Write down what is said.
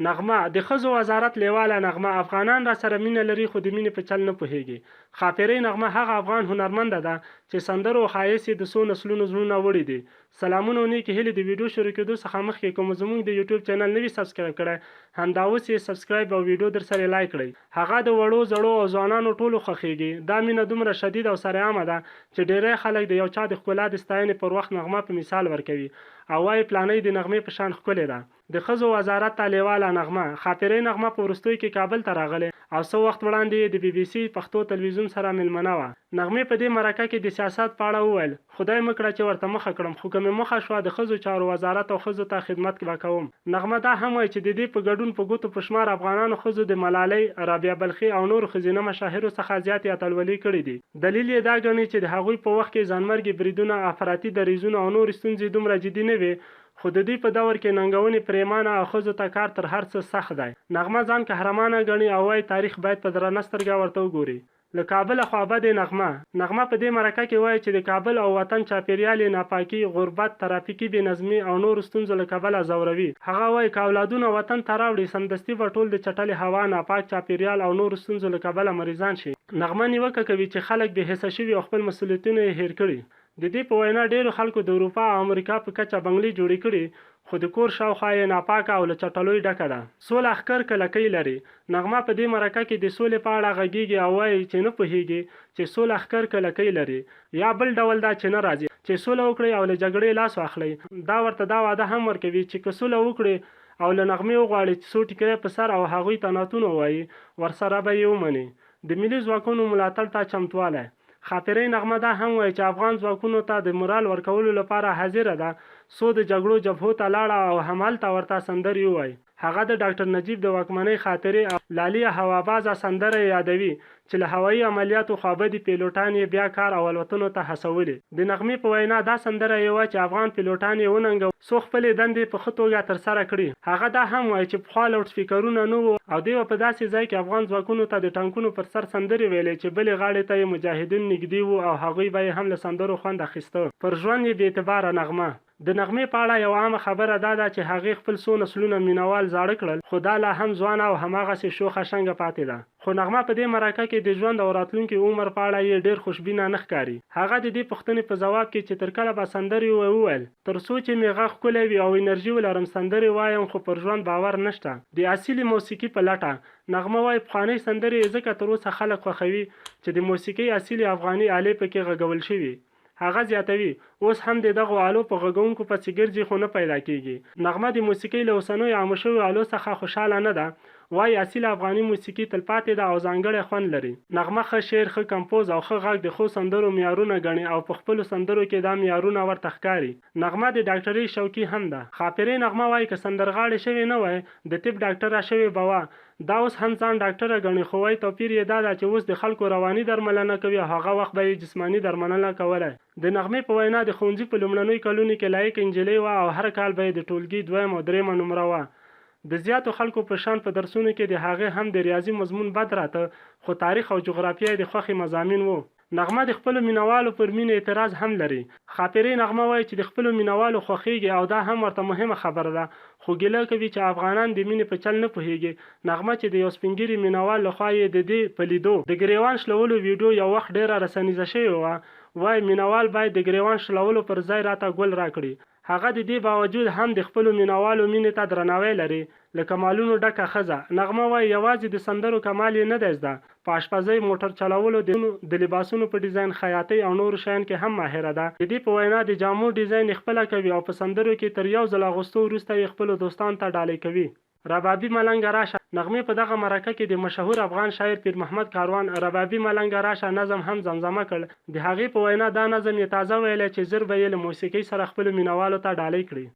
نغمه د ښځو وزارت لیواله نغمه افغانان را سره مینه لري خو د مینې په چل نه پوهیږي. خاپیرۍ نغمه هغه افغان هنرمنده ده چې سندرو او ښایست یې د څو نسلونو زړونه وړي دي. سلامونه او نیکې هیلې. د ویډیو شروع کېدو څخه مخکې کوم زموږ د یوټیوب چینل نوي سبسکرایب کړی همدا اوس یې سبسکرایب او ویډیو در سره لایک کړئ. هغه د وړو زړو او ځوانانو ټولو خوښیږي. دا مینه دومره شدید او سرعامه ده چې ډیری خلک د یو چا د ښکلا د ستاینې پر وخت نغمه په مثال ورکوي او وایي پلانۍ د نغمې په شان ښکلې ده. د ښځو وزارت ته لیواله نغمه خاپیرۍ نغمه په وروستیو کې کابل ته راغلې او څه وخت وړاندې د بي بي سي پښتو تلویزیون سره مېلمنه وه. نغمې په دې مرکه کې د سیاست په اړه وویل خدای مه کړه چې ورته مخه کړم خو که مې مخه شوه د ښځو چارو وزارت او ښځو ته خدمت به کوم. نغمه دا هم وایي چې د دې په ګډون په ګوتو په شمار افغانانو ښځو د ملالۍ، رابعه بلخي او نورو ښځینه مشاهیرو څخه زیاتې اتلولي کړي دي. دلیل یې دا ګڼي چې د هغوی په وخت کې ځانمرګي بریدونه، افراطي دریځونه او نورې ستونزې دومره جدي نه وې خو د دوی په دور کې ننګونې پرېمانه او ښځو ته کار تر هر څه سخت دی. نغمه ځان قهرمانه ګڼي او وایي تاریخ باید په درنه سترګه ورته وګوري. له کابله خوابدې نغمه په دې مرکه کې وایي چې د کابل او وطن چاپیریال یې ناپاکي، غربت، ترافیکي بې نظمي او نورو ستونزو له کبله ځوروي. هغه وایي که اولادونه وطن ته راوړي سمدستي به ټول د چټلې هوا، ناپاک چاپیریال او نورو ستونزو له کبله مریضان شي. نغمه نیوکه کوي چې خلک بې حسه شوي او خپل مسؤلیتونه یې هیر کړي. د دې په وینا ډیرو خلکو د اروپا او امریکا په کچه بنګلې جوړې کړي خو د کور شاوخوا یې ناپاکه او له چټلوۍ ډکه ده. سوله ښکر کلکۍ لري. نغمه په دې مرکه کې د سولې په اړه غږیږي او وایي چې نه پوهیږي چې سوله ښکر کلکۍ لري یا بل ډول ده چې نه راځي چې سوله وکړي او له جګړې لاس واخلي. دا ورته دا وعده هم ورکوي چې که سوله وکړي او له نغمې وغواړي چې څو ټیکرۍ په سر او هغوی ته نعتونه ووایي ورسره به یې ومني. د ملي ځواکونو ملاتړ ته چمتوالی. خاپیرۍ نغمه دا هم وایي چې افغان ځواکونو ته د مورال ورکولو لپاره حاضره ده څو د جګړو جبهو ته لاړه او همالته ورته سندرې ووایي. هغه د ډاکټر نجیب د واکمنۍ خاطرې او لاليه هوابازه سندره یادوي چې له هوایي عملیاتو خوابدي پیلوټان یې بیا کار او الوتنو ته هڅولي. د نغمې په وینا دا سندره یې وه چې افغان پیلوټان یې وننګول څو خپلې دندې په ښه توګه ترسره کړي. هغه دا هم وایي چې پخوا لوډ سپیکرونه نه وو او دوی په داسې ځای کې افغان ځواکونو ته د ټانکونو پر سر سندرې ویلې چې بلې غاړې ته یې مجاهدین نږدې وو او هغوی به یې هم له سندرو خوند اخیسته. پر ژوند یې بې اعتباره نغمه. د نغمې په اړه یو عامه خبره دا ده چې هغې خپل څو نسلونه مینوال زاړه کړل خو دا لا هم ځوانه او هماغسې شوخه شنګه پاتې ده. خو نغمه په دې مرکه کې د ژوند او راتلونکي عمر په اړه یې ډېر خوشبینه نه ښکاري. هغه د دې پوښتنې په ځواب کې چې تر کله به سندرې وویل تر څو چې مې غږ ښکلی وي او انرژي ولرم سندرې وایم خو پر ژوند باور نشته. د اصلي موسیقي په لټه. نغمه وایي پخوانۍ سندرې ځکه تر اوسه خلک خوښوي چې د موسیقۍ اصلي افغاني آلې پکې غږول شوي. هغه زیاتوي اوس هم د دغو آلو په غږونکو پسې ګرځي خو نه پیدا کېږي. نغمه د موسیقۍ له اوسنیو عامه شویو آلو څخه خوشحاله نه ده. وایي اصیل افغاني موسیقي تلپاتې ده او ځانګړی خوند لري. نغمه ښه شعر، ښه کمپوز او ښه غږ د ښو سندرو معیارونه ګڼي او په خپلو سندرو کې دا معیارونه ورته ښکاري. نغمه د ډاکټرۍ شوقي هم ده. خاپیرۍ نغمه وایي که سندرغاړې شوې نه وای د طب ډاکټره شوې به وه. دا اوس هم ځان ډاکټره ګڼي خو وایي توپیر یې دا ده چې اوس د خلکو رواني درملنه کوي او هغه وخت به یې جسماني درملنه کولی. د نغمې په وینا د ښوونځي په لومړنیو کلونو کې لایقه نجلۍ وه او هر کال به یې د ټولګي 2 او 3 نمره وه. د زیاتو خلکو په شان په درسونو کې د هغې هم د ریاضي مضمون بد راته خو تاریخ او جغرافیه یې د خوښې مضامین وو. نغمه د خپلو مینوالو پر مینې اعتراض هم لري. خاپیرۍ نغمه وایي چې د خپلو مینوالو خوښیږي او دا هم ورته مهمه خبره ده خو ګیله کوي چې افغانان د مینې په چل نه پوهیږي. نغمه چې د یو سپین ږیري مینوال لخوا یې د دې په لیدو د ګریوان شلولو ویډیو یو وخت ډیره رسنیزه شوې وه وایي مینوال باید د ګریوان شلولو پر ځای راته ګل راکړي. هغه د دې باوجود هم د خپلو مینوالو مینې ته درناوی لري. له کمالونو ډکه ښځه. نغمه وایي یوازې د سندرو کمال یې نه دی زده په اشپزۍ، موټر چلولو، د لباسونو په ډیزاین، خیاطۍ او نورو شیان کې هم ماهره ده. د دې په وینا د جامو ډیزاین یې خپله کوي او په سندرو کې تر یو ځل اغوستو وروسته یې خپلو دوستانو ته ډالۍ کوي. ربابي ملنګه راشه. نغمې په دغه مرکه کې د مشهور افغان شاعر پیر محمد کاروان ربابي ملنګه راشه نظم هم زمزمه کړ. د هغې په وینا دا نظم یې تازه ویلی چې زر به یې له موسیقۍ سره خپلو مینوالو ته ډالۍ کړي.